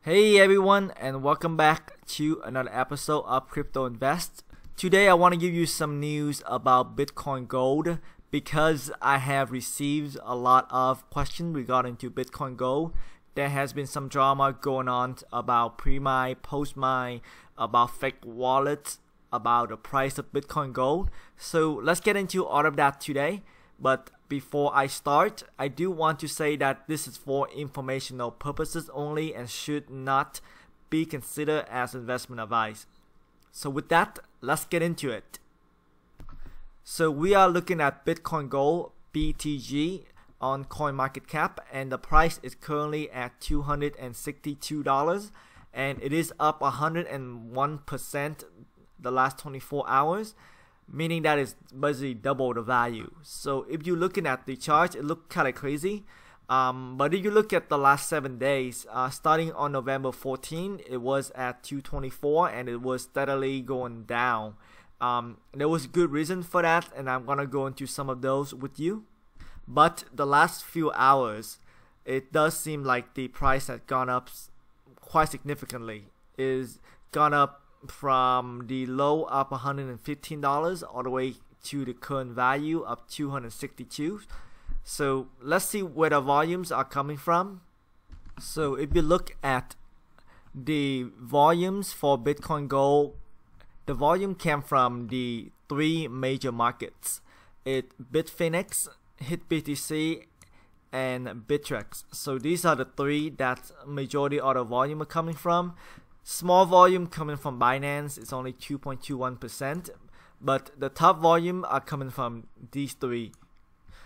Hey everyone, and welcome back to another episode of Crypto Invest. Today I want to give you some news about Bitcoin Gold because I have received a lot of questions regarding to Bitcoin Gold. There has been some drama going on about pre-mine, post-mine, about fake wallets, about the price of Bitcoin Gold. So let's get into all of that today. But before I start, I do want to say that this is for informational purposes only and should not be considered as investment advice. So with that, let's get into it. So we are looking at Bitcoin Gold, BTG, on CoinMarketCap, and the price is currently at $262, and it is up 101% the last 24 hours. Meaning that it's basically double the value. So if you're looking at the chart, it looks kind of crazy. But if you look at the last 7 days, starting on November 14, it was at 224 and it was steadily going down. There was good reason for that, and I'm gonna go into some of those with you. But the last few hours, it does seem like the price has gone up quite significantly. It's gone up from the low of $115 all the way to the current value of $262. So let's see where the volumes are coming from. So if you look at the volumes for Bitcoin Gold, the volume came from the three major markets: Bitfinex, HitBTC, and Bittrex. So these are the three that majority of the volume are coming from. Small volume coming from Binance, it's only 2.21%, but the top volume are coming from these three.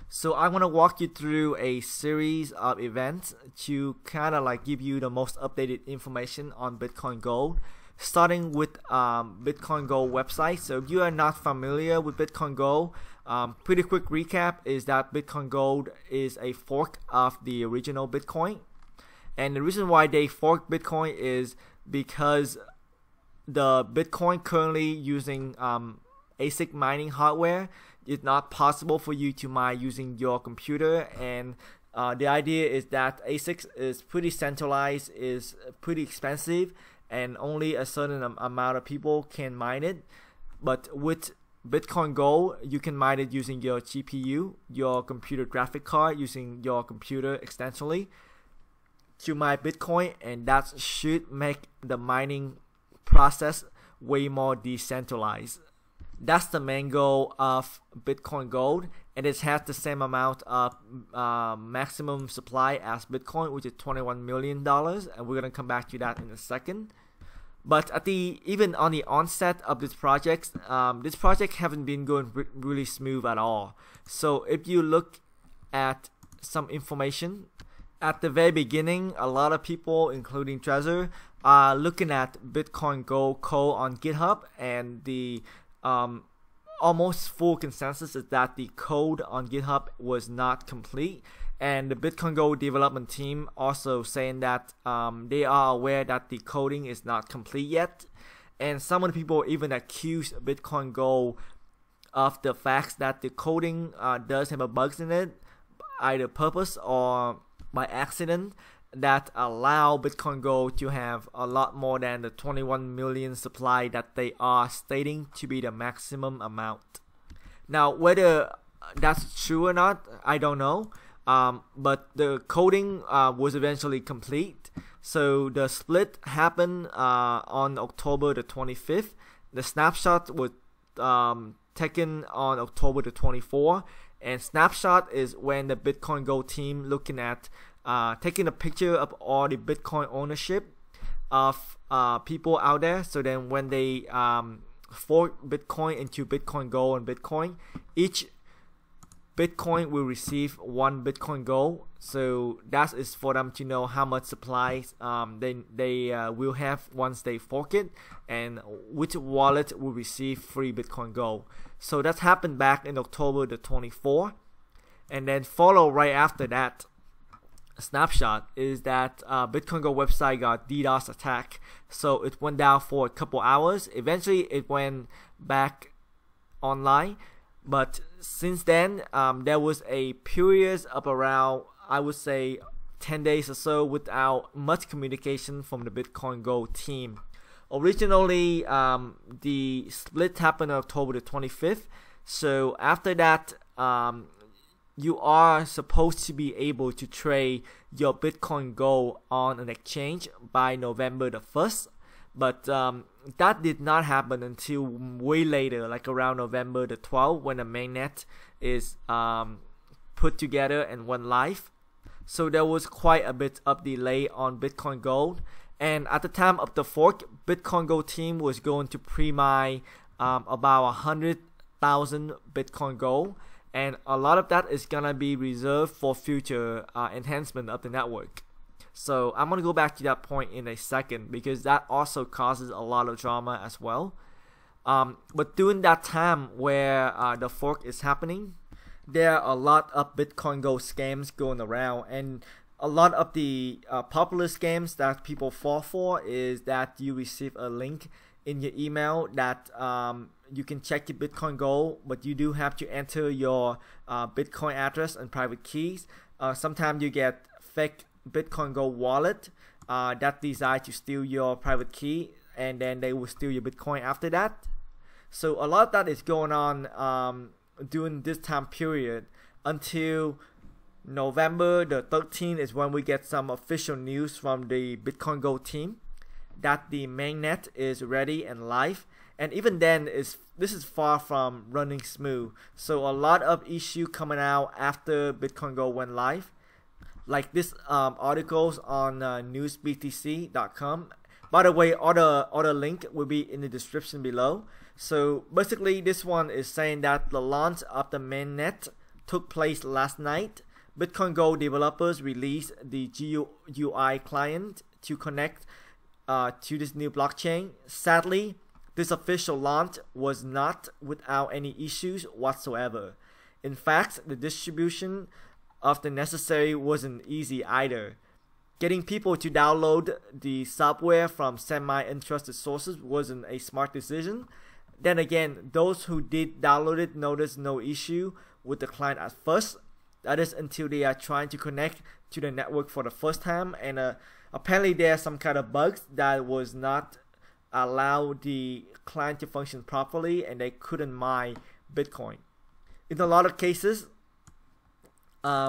So I want to walk you through a series of events to kind of like give you the most updated information on Bitcoin Gold, starting with Bitcoin Gold website. So if you are not familiar with Bitcoin Gold, pretty quick recap is that Bitcoin Gold is a fork of the original Bitcoin, and the reason why they forked Bitcoin is because the Bitcoin currently using ASIC mining hardware is not possible for you to mine using your computer, and the idea is that ASIC is pretty centralized, is pretty expensive, and only a certain amount of people can mine it. But with Bitcoin Gold, you can mine it using your GPU, your computer graphic card, using your computer extensively to mine Bitcoin, and that should make the mining process way more decentralized. That's the main goal of Bitcoin Gold, and it has the same amount of maximum supply as Bitcoin, which is $21 million, and we're gonna come back to that in a second. But at even on the onset of this project haven't been going really smooth at all. So if you look at some information, at the very beginning, a lot of people, including Trezor, are looking at Bitcoin Gold code on GitHub, and the almost full consensus is that the code on GitHub was not complete. And the Bitcoin Gold development team also saying that they are aware that the coding is not complete yet. And some of the people even accuse Bitcoin Gold of the fact that the coding does have a bugs in it, either purpose or by accident, that allow Bitcoin Gold to have a lot more than the 21 million supply that they are stating to be the maximum amount. Now, whether that's true or not, I don't know. But the coding was eventually complete. So the split happened on October the 25th. The snapshot was taken on October the 24th. And snapshot is when the Bitcoin Gold team looking at taking a picture of all the Bitcoin ownership of people out there. So then when they fork Bitcoin into Bitcoin Gold and Bitcoin, each Bitcoin will receive one Bitcoin Gold. So that is for them to know how much supplies they will have once they fork it, and which wallet will receive free Bitcoin Gold. So that happened back in October the 24th, and then follow right after that snapshot is that Bitcoin Gold website got DDoS attack. So it went down for a couple hours. Eventually it went back online, but since then there was a period of around, I would say, 10 days or so without much communication from the Bitcoin Gold team. Originally, the split happened on October the 25th. So after that, you are supposed to be able to trade your Bitcoin Gold on an exchange by November the 1st. But that did not happen until way later, like around November the 12th, when the mainnet is put together and went live. So there was quite a bit of delay on Bitcoin Gold. And at the time of the fork, Bitcoin Gold team was going to pre-mine about 100,000 Bitcoin Gold. And a lot of that is going to be reserved for future enhancement of the network. So I'm going to go back to that point in a second, because that also causes a lot of drama as well. But during that time where the fork is happening, there are a lot of Bitcoin Gold scams going around. And a lot of the popular scams that people fall for is that you receive a link in your email that you can check your Bitcoin Gold, but you do have to enter your Bitcoin address and private keys. Sometimes you get fake Bitcoin Gold wallet that designed to steal your private key, and then they will steal your Bitcoin after that. So a lot of that is going on during this time period until November the 13th is when we get some official news from the Bitcoin Gold team that the mainnet is ready and live. And even then, this is far from running smooth. So a lot of issue coming out after Bitcoin Gold went live. Like this articles on newsbtc.com. By the way, all the link will be in the description below. So basically, this one is saying that the launch of the mainnet took place last night. Bitcoin Gold developers released the GUI client to connect to this new blockchain. Sadly, this official launch was not without any issues whatsoever. In fact, the distribution of the necessary wasn't easy either. Getting people to download the software from semi-entrusted sources wasn't a smart decision. Then again, those who did download it noticed no issue with the client at first. That is until they are trying to connect to the network for the first time, and apparently there are some kind of bugs that was not allow the client to function properly, and they couldn't mine Bitcoin. In a lot of cases,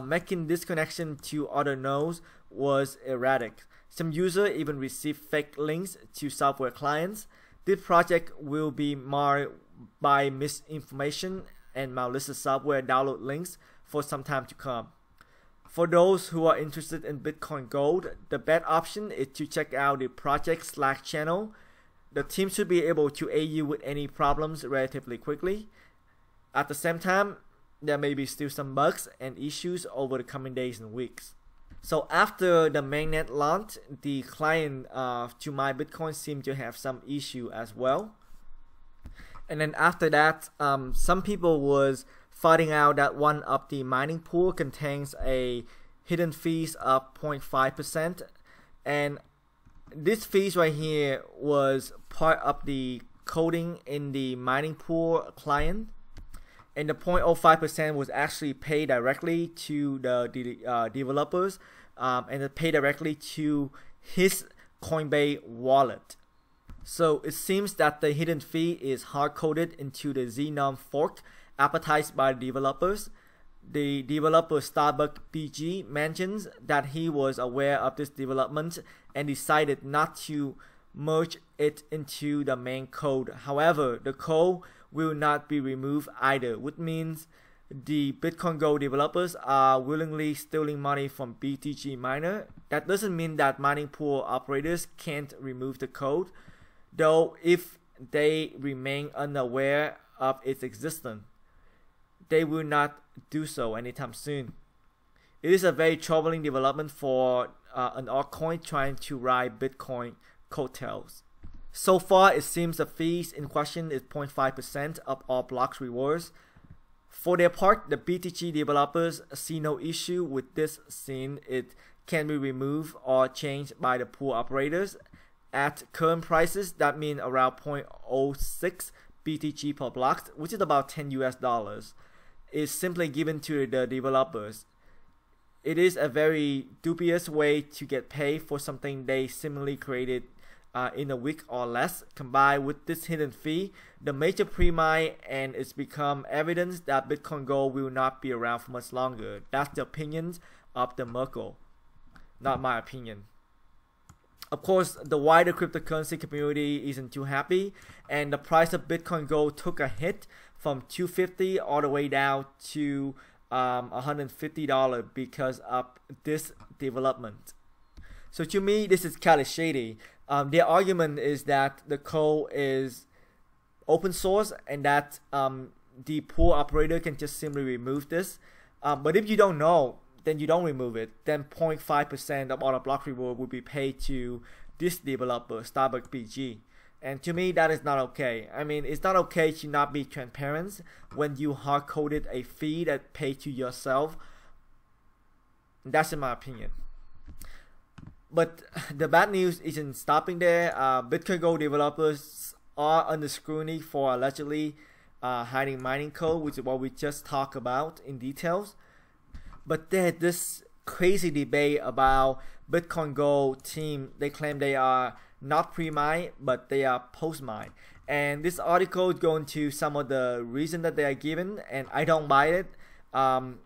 making this connection to other nodes was erratic. Some users even received fake links to software clients. This project will be marred by misinformation and malicious software download links for some time to come. For those who are interested in Bitcoin Gold, the best option is to check out the project Slack channel. The team should be able to aid you with any problems relatively quickly. At the same time, there may be still some bugs and issues over the coming days and weeks. So after the mainnet launch, the client to mine Bitcoin seemed to have some issue as well. And then after that, some people was finding out that one of the mining pool contains a hidden fees of 0.5%, and this fees right here was part of the coding in the mining pool client, and the 0.05% was actually paid directly to the developers, and it paid directly to his Coinbase wallet. So it seems that the hidden fee is hard-coded into the Xenon fork advertised by the developers. The developer Starbucks BG mentions that he was aware of this development and decided not to merge it into the main code. However, the code will not be removed either, which means the Bitcoin Gold developers are willingly stealing money from BTG miner. That doesn't mean that mining pool operators can't remove the code, though if they remain unaware of its existence, they will not do so anytime soon. It is a very troubling development for an altcoin trying to ride Bitcoin coattails. So far, it seems the fees in question is 0.5% of all blocks rewards. For their part, the BTG developers see no issue with this since it can be removed or changed by the pool operators. At current prices, that means around 0.06 BTG per block, which is about $10 US, is simply given to the developers. it is a very dubious way to get paid for something they seemingly created in a week or less. Combined with this hidden fee, the major pre-mine, and it's become evidence that Bitcoin Gold will not be around for much longer. That's the opinions of the Merkle, not my opinion. Of course, the wider cryptocurrency community isn't too happy, and the price of Bitcoin Gold took a hit from $250 all the way down to $150 because of this development. So to me, this is kind of shady. Their argument is that the code is open source and that the pool operator can just simply remove this. But if you don't know, then you don't remove it. Then 0.5% of all the block reward will be paid to this developer, Starbucks BG. And to me, that is not okay. I mean, it's not okay to not be transparent when you hard-coded a fee that paid to yourself. That's in my opinion. But the bad news isn't stopping there. Bitcoin Gold developers are under scrutiny for allegedly hiding mining code, which is what we just talked about in details. But there's this crazy debate about Bitcoin Gold team. They claim they are not pre-mine, but they are post-mine. And this article is going to some of the reason that they are given, and I don't buy it. From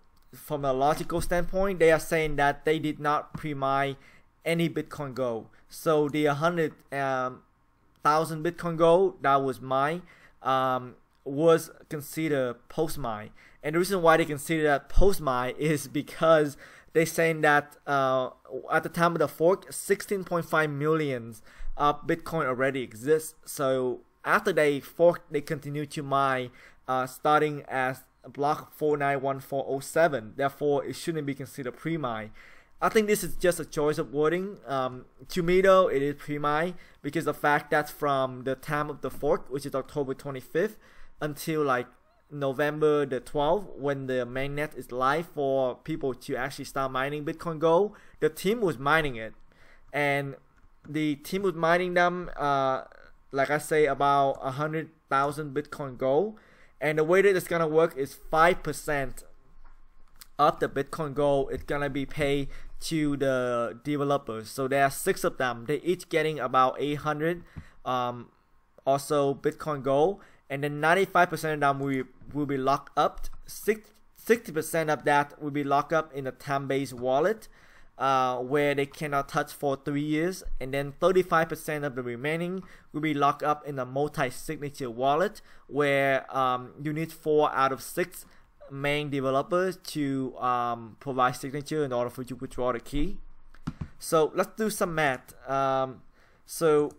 a logical standpoint, they are saying that they did not pre-mine any Bitcoin Gold. So the 100,000 Bitcoin Gold that was mined was considered post-mine. And the reason why they consider that post-mine is because they're saying that at the time of the fork, 16.5 million of Bitcoin already exists. So after they forked, they continue to mine starting as block 491407. Therefore, it shouldn't be considered pre-mine. I think this is just a choice of wording. To me though, it is pre-mine because the fact that from the time of the fork, which is October 25th, until like November the 12th, when the mainnet is live for people to actually start mining Bitcoin Gold, the team was mining it. And the team was mining them, like I say, about 100,000 Bitcoin Gold. And the way that it's gonna work is 5% of the Bitcoin Gold is gonna be paid to the developers. So there are 6 of them. They each getting about 800 also Bitcoin Gold, and then 95% of them will be locked up. 60% of that will be locked up in a THAM-based wallet where they cannot touch for 3 years, and then 35% of the remaining will be locked up in a multi-signature wallet where you need 4 out of 6 main developers to provide signature in order for you to withdraw the key. So let's do some math. So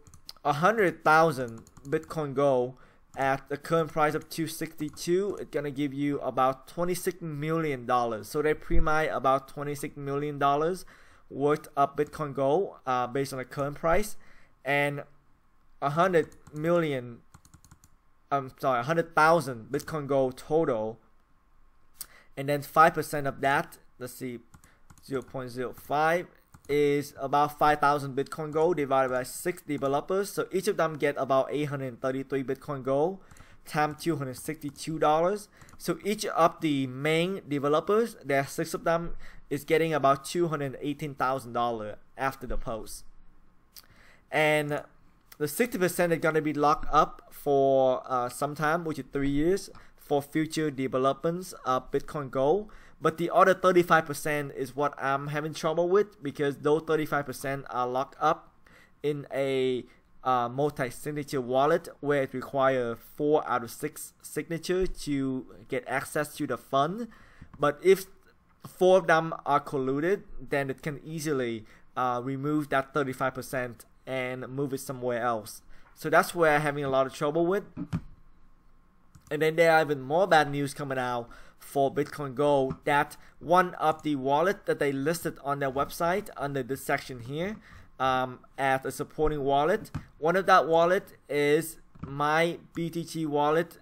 100,000 Bitcoin Gold at the current price of $262, it's gonna give you about $26 million. So they pre-mine about $26 million worth of Bitcoin Gold based on the current price, and 100,000 Bitcoin Gold total. And then 5% of that, let's see, 0.05 is about 5,000 Bitcoin Gold divided by 6 developers. So each of them get about 833 Bitcoin Gold times $262. So each of the main developers, there are 6 of them, is getting about $218,000 after the post. And the 60% is going to be locked up for some time, which is 3 years, for future developments of Bitcoin Gold. But the other 35% is what I'm having trouble with, because those 35% are locked up in a multi-signature wallet where it requires 4 out of 6 signatures to get access to the fund. But if 4 of them are colluded, then it can easily remove that 35% and move it somewhere else. So that's where I'm having a lot of trouble with. And then there are even more bad news coming out for Bitcoin Gold, that one of the wallet that they listed on their website under this section here as a supporting wallet, one of that wallet is my BTC wallet,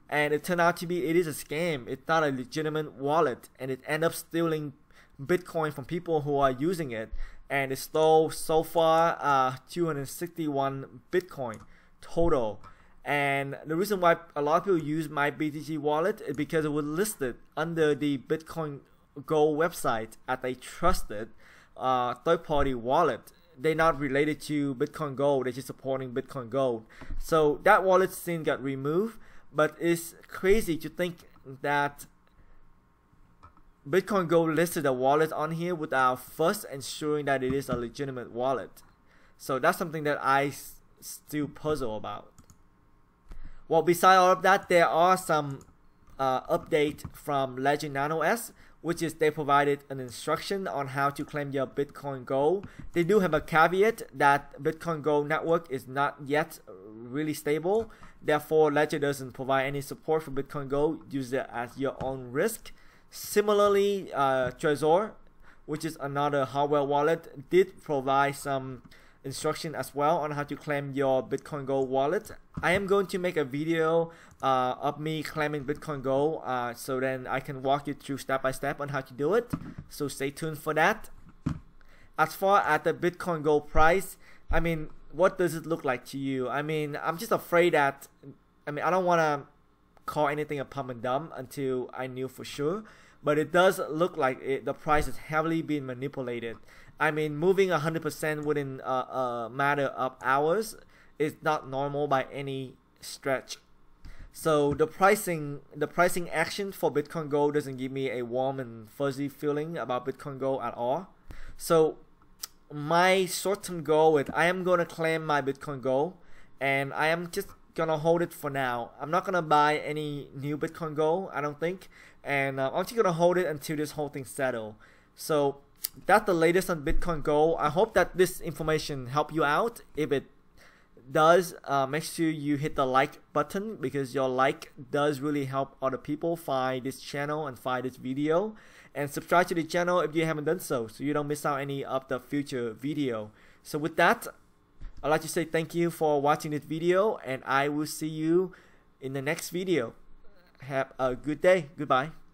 and it turned out to be, it is a scam. It's not a legitimate wallet, and it ended up stealing Bitcoin from people who are using it, and it stole so far 261 Bitcoin total. And the reason why a lot of people use my BTC wallet is because it was listed under the Bitcoin Gold website as a trusted third-party wallet. They're not related to Bitcoin Gold, they're just supporting Bitcoin Gold. So that wallet scene got removed, but it's crazy to think that Bitcoin Gold listed a wallet on here without first ensuring that it is a legitimate wallet. So that's something that I still puzzle about. Well, beside all of that, there are some update from Ledger Nano S, which is they provided an instruction on how to claim your Bitcoin Gold. They do have a caveat that Bitcoin Gold network is not yet really stable. Therefore, Ledger doesn't provide any support for Bitcoin Gold. Use it at your own risk. Similarly, Trezor, which is another hardware wallet, did provide some instruction as well on how to claim your Bitcoin Gold wallet. I am going to make a video of me claiming Bitcoin Gold, so then I can walk you through step by step on how to do it. So stay tuned for that. As far as the Bitcoin Gold price, I mean, what does it look like to you? I mean, I'm just afraid that, I don't want to call anything a pump and dump until I knew for sure, but it does look like the price is heavily being manipulated. I mean, moving 100% within a matter of hours is not normal by any stretch. So the pricing action for Bitcoin Gold doesn't give me a warm and fuzzy feeling about Bitcoin Gold at all. So my short-term goal is I am going to claim my Bitcoin Gold, and I am just gonna hold it for now. I'm not gonna buy any new Bitcoin Gold, I don't think, and I'm just gonna hold it until this whole thing settles. So that's the latest on Bitcoin Gold. I hope that this information helped you out. If it does, make sure you hit the like button, because your like does really help other people find this channel and find this video. And subscribe to the channel if you haven't done so you don't miss out any of the future video. So with that, I'd like to say thank you for watching this video, and I will see you in the next video. Have a good day. Goodbye.